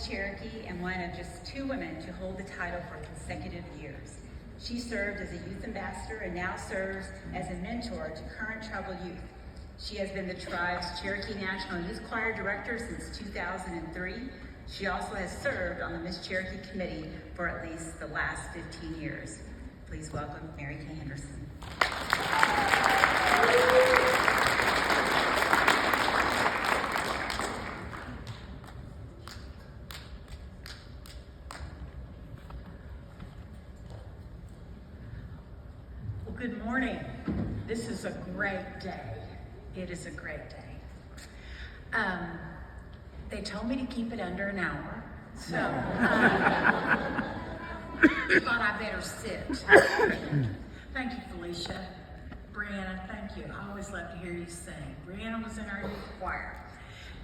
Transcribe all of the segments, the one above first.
Cherokee and one of just 2 women to hold the title for consecutive years. She served as a youth ambassador and now serves as a mentor to current tribal youth. She has been the tribe's Cherokee National Youth Choir Director since 2003. She also has served on the Miss Cherokee Committee for at least the last 15 years. Please welcome Mary Kay Henderson. Well, good morning. This is a great day. It is a great day. They told me to keep it under an hour, so thought I better sit. Thank you, Felicia. Brianna, thank you. I always love to hear you sing. Brianna was in our youth choir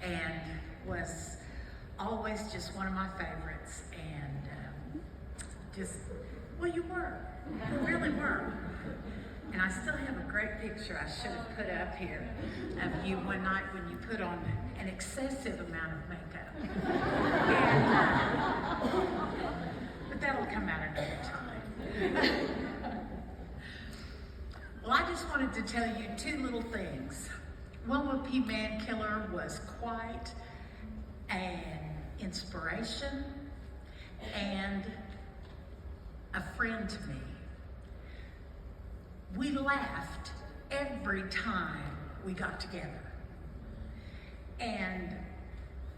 and was always just one of my favorites. And you were. You really were. And I still have a great picture I should have put up here of you one night when you put on an excessive amount of makeup. But that'll come out another time. Well, I just wanted to tell you 2 little things. Wilma P. Mankiller was quite an inspiration and a friend to me. We laughed every time we got together. And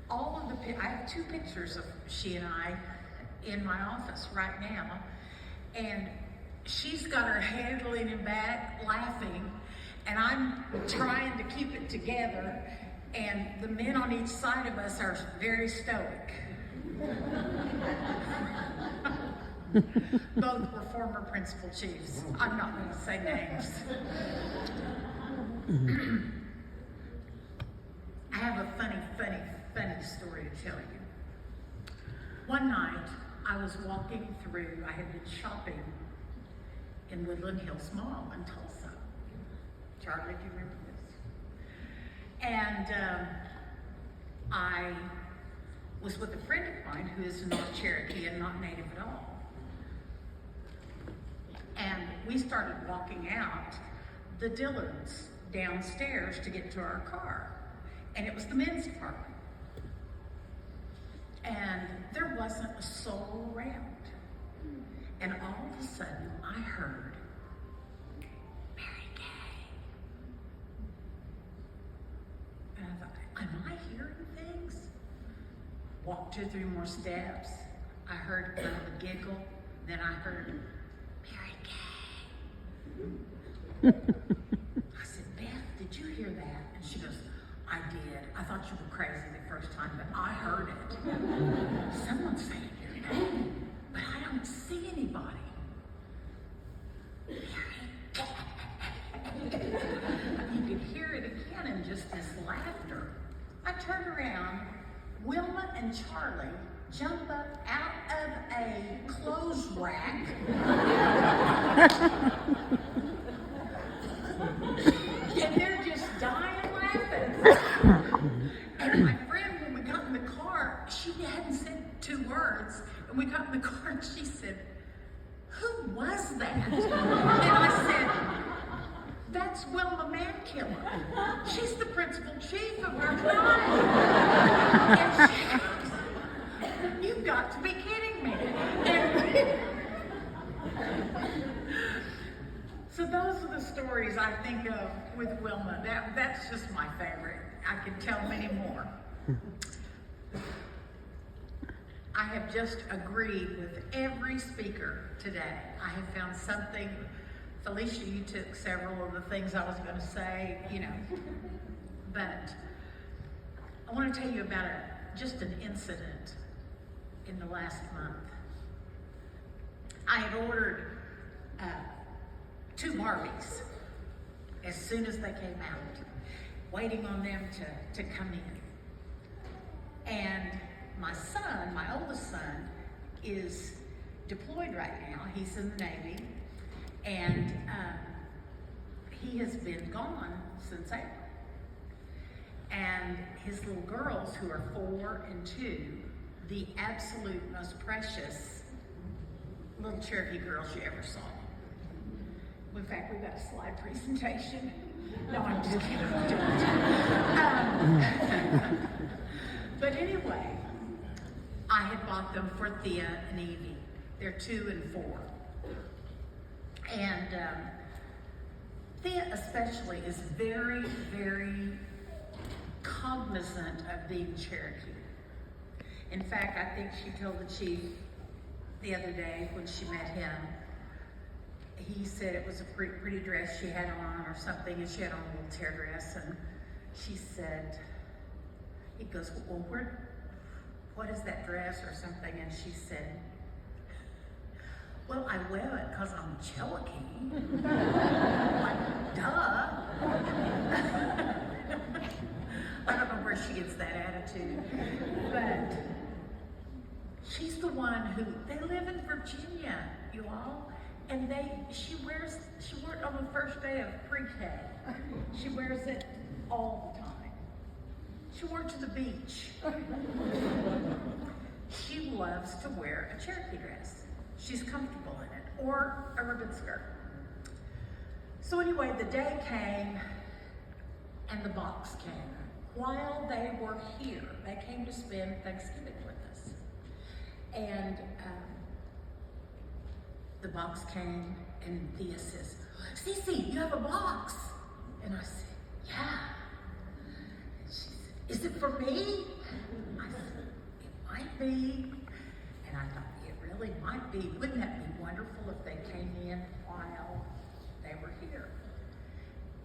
all of I have 2 pictures of she and I in my office right now. And she's got her head leaning back, laughing, and I'm trying to keep it together. And the men on each side of us are very stoic. Both were former principal chiefs. I'm not going to say names. I have a funny story to tell you. One night, I was walking through, I had been shopping in Woodland Hills Mall in Tulsa. Charlie, do you remember this? And I was with a friend of mine who is not Cherokee and not Native at all. And we started walking out the Dillards downstairs to get to our car. And it was the men's department. And there wasn't a soul around. And all of a sudden, I heard, Mary Kay. And I thought, am I hearing things? Walked 2 or 3 more steps. I heard kind of a giggle. Then I heard, Mary Kay. I said, Beth, did you hear that? And she goes, I did. I thought you were crazy the first time, but I heard it. Someone's saying your name, but I don't see anybody. Mary Kay. You could hear it again in just this laughter. I turned around. Wilma and Charlie jump up out of a clothes rack. And they're just dying laughing. And my friend, when we got in the car, she hadn't said 2 words. And we got in the car and she said, who was that? And I said, that's Wilma Mankiller. She's the principal chief of our tribe. And she goes, you've got to be kidding me. So those are the stories I think of with Wilma. That's just my favorite. I could tell many more. I have just agreed with every speaker today. I have found something. Felicia, you took several of the things I was going to say, but I want to tell you about just an incident in the last month. I had ordered 2 Barbies as soon as they came out, waiting on them to come in. And my son, my oldest son, is deployed right now. He's in the Navy. And he has been gone since April. And his little girls, who are 4 and 2, the absolute most precious little Cherokee girls you ever saw. In fact, we've got a slide presentation. No, I'm just kidding. But anyway, I had bought them for Thea and Evie. They're 2 and 4. And Thea especially is very, very cognizant of being Cherokee. In fact, I think she told the chief the other day when she met him, he said it was a pretty dress she had on or something, and she had on a little tear dress, and she said, he goes, well, what is that dress or something? And she said, well, I wear it because I'm Cherokee. Like, duh. I don't know where she gets that attitude, but she's the one who, they live in Virginia, you all, and she wore it on the first day of pre-K. She wears it all the time. She wore it to the beach. She loves to wear a Cherokee dress. She's comfortable in it, or a ribbon skirt. So anyway, the day came and the box came. While they were here, they came to spend Thanksgiving with us. And the box came and Thea says, Cece, you have a box. And I said, yeah. And she said, is it for me? I said, it might be. And I thought, it really might be. Wouldn't that be wonderful if they came in while they were here?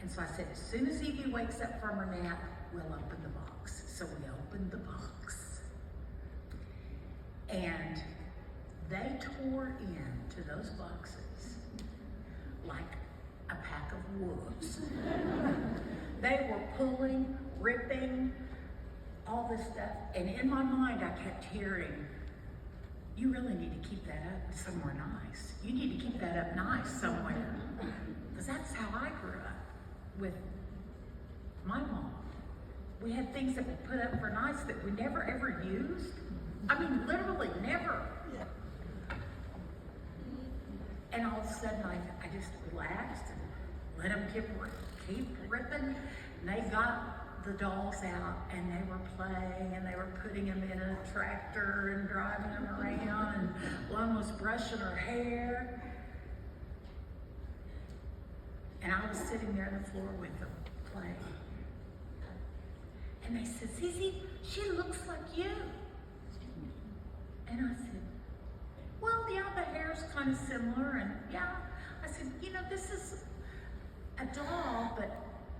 And so I said, as soon as Evie wakes up from her nap, we'll open the box. So we opened the box. And they tore into those boxes like a pack of wolves. They were pulling, ripping, all this stuff. And in my mind, I kept hearing, you really need to keep that up somewhere nice. You need to keep that up nice somewhere. Because that's how I grew up with my mom. We had things that we put up for nice that we never ever used. I mean, literally never. Yeah. And all of a sudden, I just relaxed and let them keep ripping. And they got the dolls out and they were playing and they were putting them in a tractor and driving them around, and one was brushing her hair. And I was sitting there on the floor with them playing. And they said, Cece, she looks like you. And I said, well, yeah, the hair's kind of similar, and yeah. I said, you know, this is a doll, but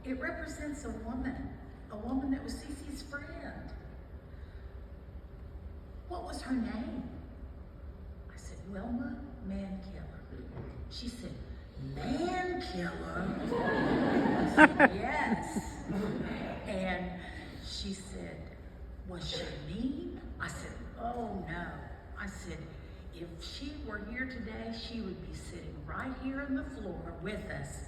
it represents a woman that was Cece's friend. What was her name? I said, Wilma Mankiller. She said, Mankiller? I said, yes. And she said, was she mean? I said, oh no. I said, if she were here today, she would be sitting right here on the floor with us,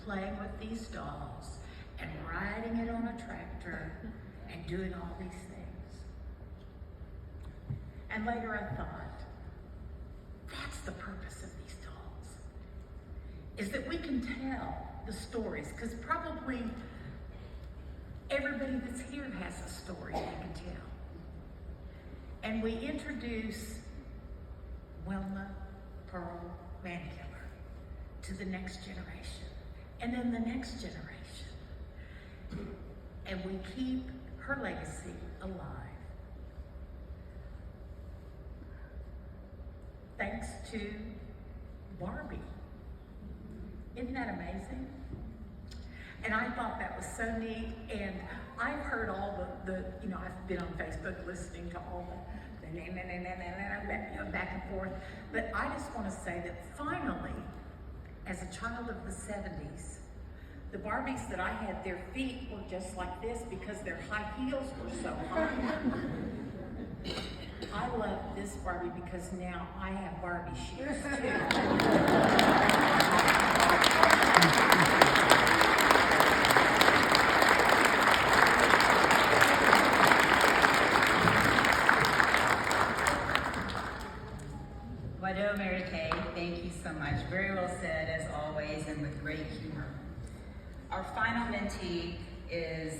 playing with these dolls and riding it on a tractor and doing all these things. And later I thought, that's the purpose of these dolls, is that we can tell the stories, because probably everybody that's here has a story they can tell. And we introduce Wilma Pearl Mankiller to the next generation, and then the next generation. And we keep her legacy alive. Thanks to Barbie. Isn't that amazing? And I thought that was so neat, and I've heard all I've been on Facebook listening to all the back and forth, but I just want to say that finally, as a child of the 70s, the Barbies that I had, their feet were just like this because their high heels were so high. I love this Barbie because now I have Barbie shoes too. Wado, Mary Kay, thank you so much. Very well said, as always, and with great humor. Our final mentee is